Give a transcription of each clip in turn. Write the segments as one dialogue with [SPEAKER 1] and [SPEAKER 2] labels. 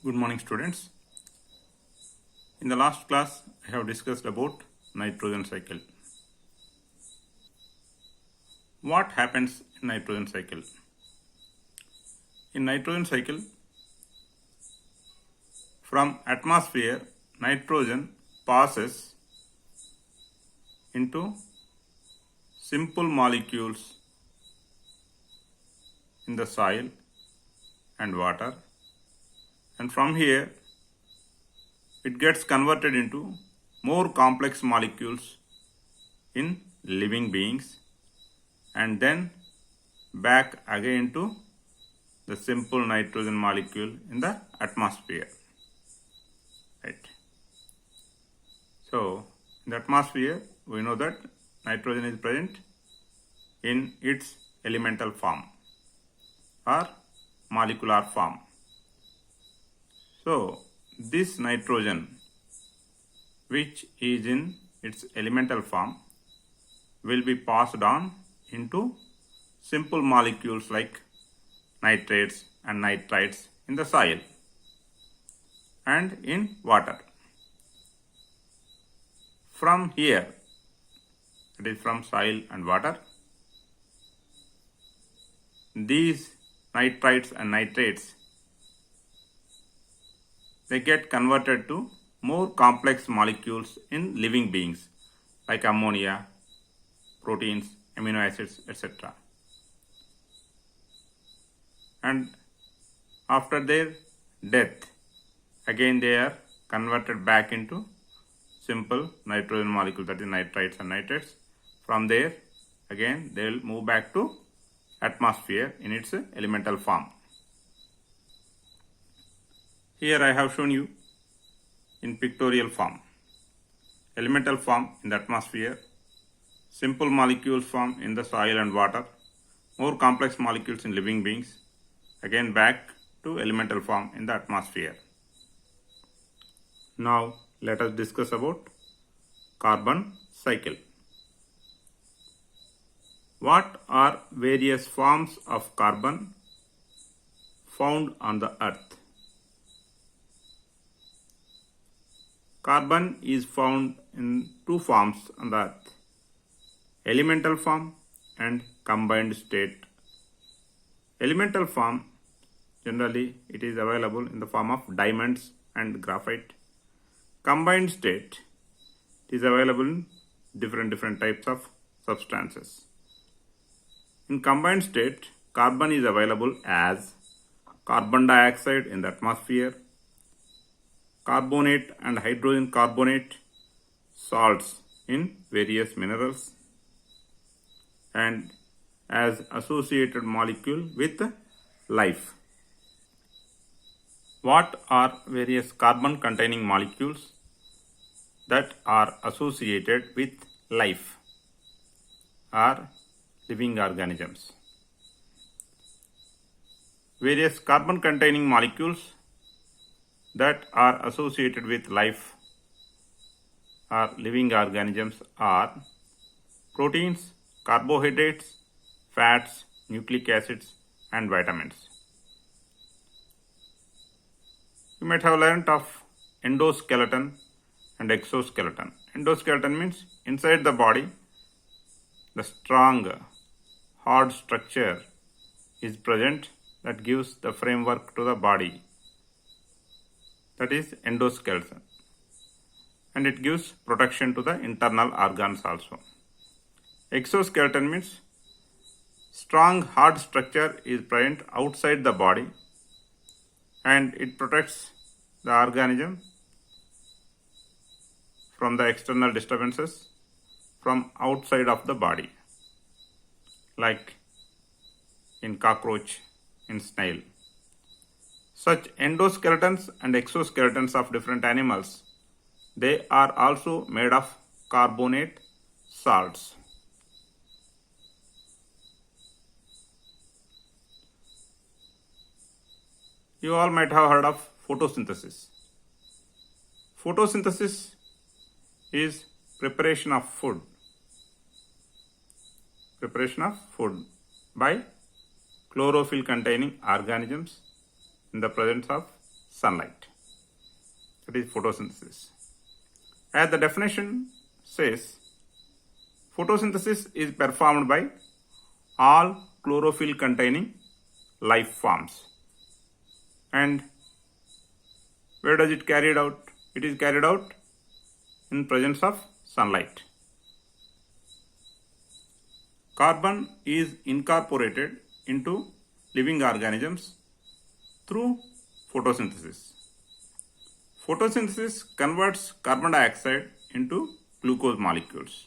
[SPEAKER 1] Good morning, students. In the last class, I have discussed about nitrogen cycle. What happens in nitrogen cycle? In nitrogen cycle, from atmosphere, nitrogen passes into simple molecules in the soil and water, and from here it gets converted into more complex molecules in living beings, and then back again to the simple nitrogen molecule in the atmosphere. Right. So in the atmosphere, we know that nitrogen is present in its elemental form or molecular form. So this nitrogen, which is in its elemental form, will be passed on into simple molecules like nitrates and nitrites in the soil and in water. From here, it is from soil and water, these nitrites and nitrates, they get converted to more complex molecules in living beings like ammonia, proteins, amino acids, etc. And after their death, again they are converted back into simple nitrogen molecule, that is nitrites and nitrates. From there, again they will move back to atmosphere in its elemental form. Here I have shown you in pictorial form. Elemental form in the atmosphere, simple molecules form in the soil and water, more complex molecules in living beings, again back to elemental form in the atmosphere. Now let us discuss about carbon cycle. What are various forms of carbon found on the earth? Carbon is found in two forms on the earth: elemental form and combined state. Elemental form, generally it is available in the form of diamonds and graphite. Combined state, it is available in different types of substances. In combined state, carbon is available as carbon dioxide in the atmosphere, carbonate and hydrogen carbonate, salts in various minerals, and as associated molecule with life. What are various carbon containing molecules that are associated with life or living organisms? Various carbon containing molecules that are associated with life or living organisms are proteins, carbohydrates, fats, nucleic acids, and vitamins. You might have learnt of endoskeleton and exoskeleton. Endoskeleton means inside the body, the strong, hard structure is present that gives the framework to the body. That is endoskeleton. And it gives protection to the internal organs also. Exoskeleton means strong, hard structure is present outside the body and it protects the organism from the external disturbances from outside of the body, like in cockroach, in snail. Such endoskeletons and exoskeletons of different animals, they are also made of carbonate salts. You all might have heard of photosynthesis. Photosynthesis is preparation of food by chlorophyll containing organisms in the presence of sunlight. That is photosynthesis. As the definition says, photosynthesis is performed by all chlorophyll containing life forms. And where does it carried out? It is carried out in presence of sunlight. Carbon is incorporated into living organisms through photosynthesis. Photosynthesis converts carbon dioxide into glucose molecules.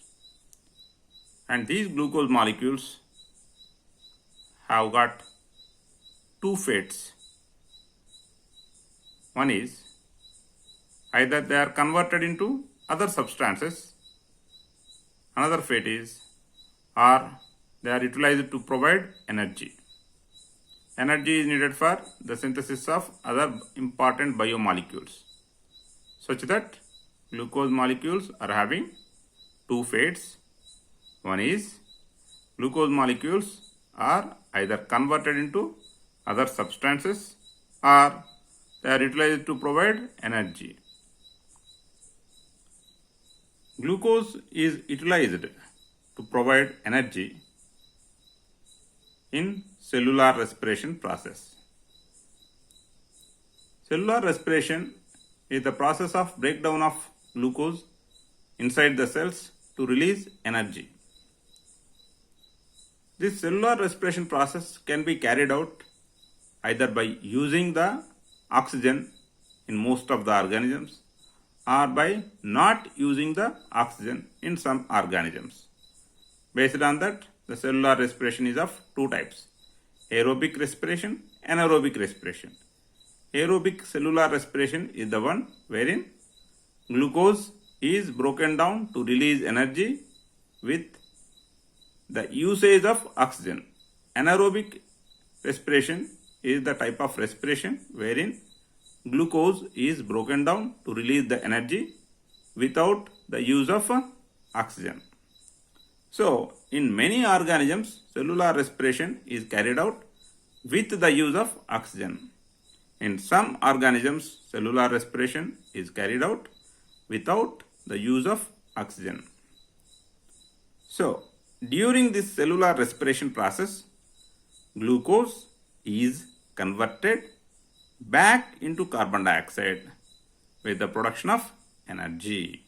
[SPEAKER 1] And these glucose molecules have got two fates. One is either they are converted into other substances. Another fate is or they are utilized to provide energy. Energy is needed for the synthesis of other important biomolecules, such that glucose molecules are having two fates. One is glucose molecules are either converted into other substances or they are utilized to provide energy. Glucose is utilized to provide energy in cellular respiration process. Cellular respiration is the process of breakdown of glucose inside the cells to release energy. This cellular respiration process can be carried out either by using the oxygen in most of the organisms or by not using the oxygen in some organisms. Based on that, the cellular respiration is of two types: aerobic respiration, anaerobic respiration. Aerobic cellular respiration is the one wherein glucose is broken down to release energy with the usage of oxygen. Anaerobic respiration is the type of respiration wherein glucose is broken down to release the energy without the use of oxygen. So, in many organisms, cellular respiration is carried out with the use of oxygen. In some organisms, cellular respiration is carried out without the use of oxygen. So, during this cellular respiration process, glucose is converted back into carbon dioxide with the production of energy.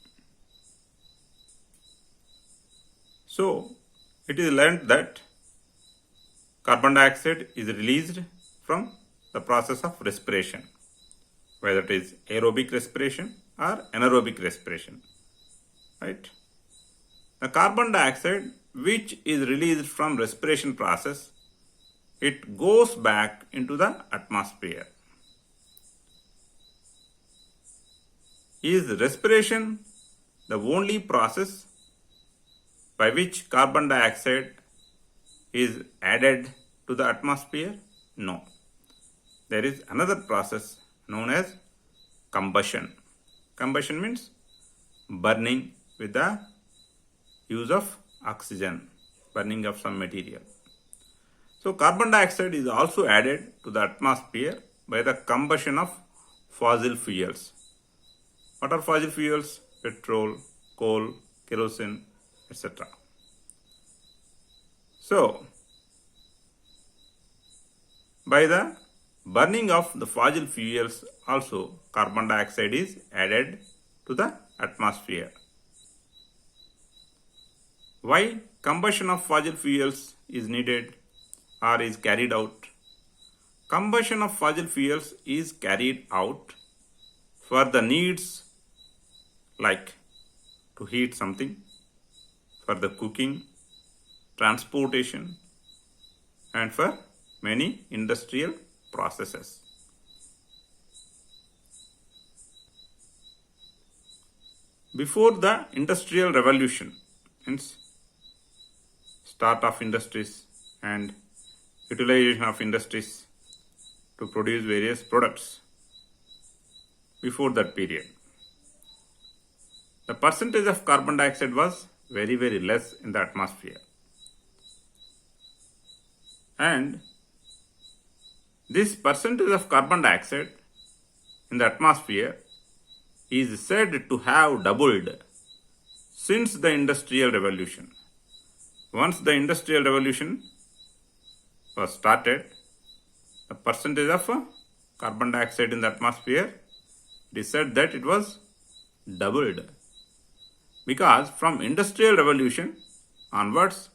[SPEAKER 1] So, it is learned that carbon dioxide is released from the process of respiration, whether it is aerobic respiration or anaerobic respiration, right? The carbon dioxide which is released from respiration process, it goes back into the atmosphere. Is respiration the only process by which carbon dioxide is added to the atmosphere? No. There is another process known as combustion. Combustion means burning with the use of oxygen, burning of some material. So carbon dioxide is also added to the atmosphere by the combustion of fossil fuels. What are fossil fuels? Petrol, coal, kerosene, etc. So, by the burning of the fossil fuels also carbon dioxide is added to the atmosphere. Why combustion of fossil fuels is needed or is carried out? Combustion of fossil fuels is carried out for the needs like to heat something, for the cooking, transportation, and for many industrial processes. Before the Industrial Revolution, means start of industries and utilization of industries to produce various products, before that period, the percentage of carbon dioxide was very, very less in the atmosphere. And this percentage of carbon dioxide in the atmosphere is said to have doubled since the Industrial Revolution. Once the Industrial Revolution was started, the percentage of carbon dioxide in the atmosphere, it is said that it was doubled. Because from Industrial Revolution onwards,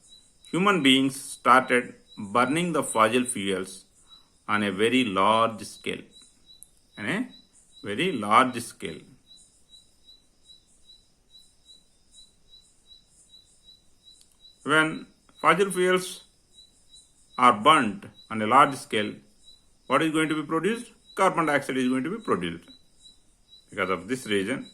[SPEAKER 1] human beings started burning the fossil fuels on a very large scale. On a very large scale. When fossil fuels are burnt on a large scale, what is going to be produced? Carbon dioxide is going to be produced. Because of this reason,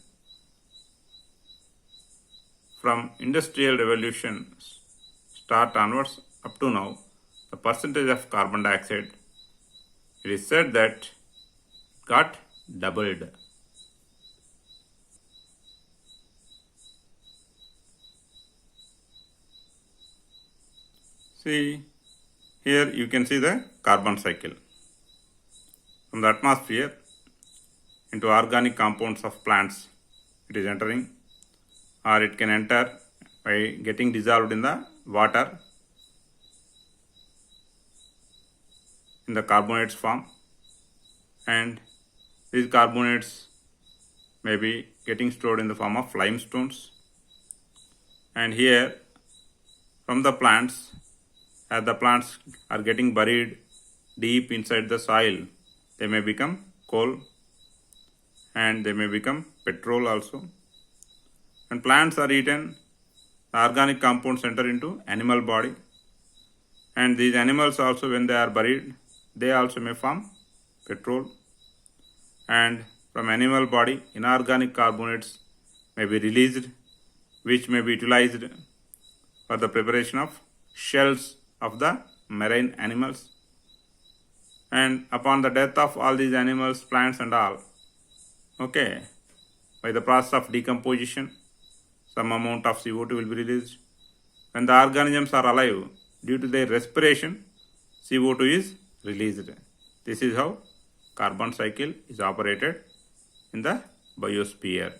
[SPEAKER 1] from Industrial Revolution start onwards up to now, the percentage of carbon dioxide, it is said that got doubled. See, here you can see the carbon cycle. From the atmosphere into organic compounds of plants, it is entering, or it can enter by getting dissolved in the water in the carbonates form, and these carbonates may be getting stored in the form of limestones. And here from the plants, as the plants are getting buried deep inside the soil, they may become coal and they may become petrol also. When plants are eaten, the organic compounds enter into animal body, and these animals also, when they are buried, they also may form petrol. And from animal body, inorganic carbonates may be released, which may be utilized for the preparation of shells of the marine animals. And upon the death of all these animals, plants and all, okay, by the process of decomposition, some amount of CO2 will be released. When the organisms are alive, due to their respiration, CO2 is released. This is how carbon cycle is operated in the biosphere.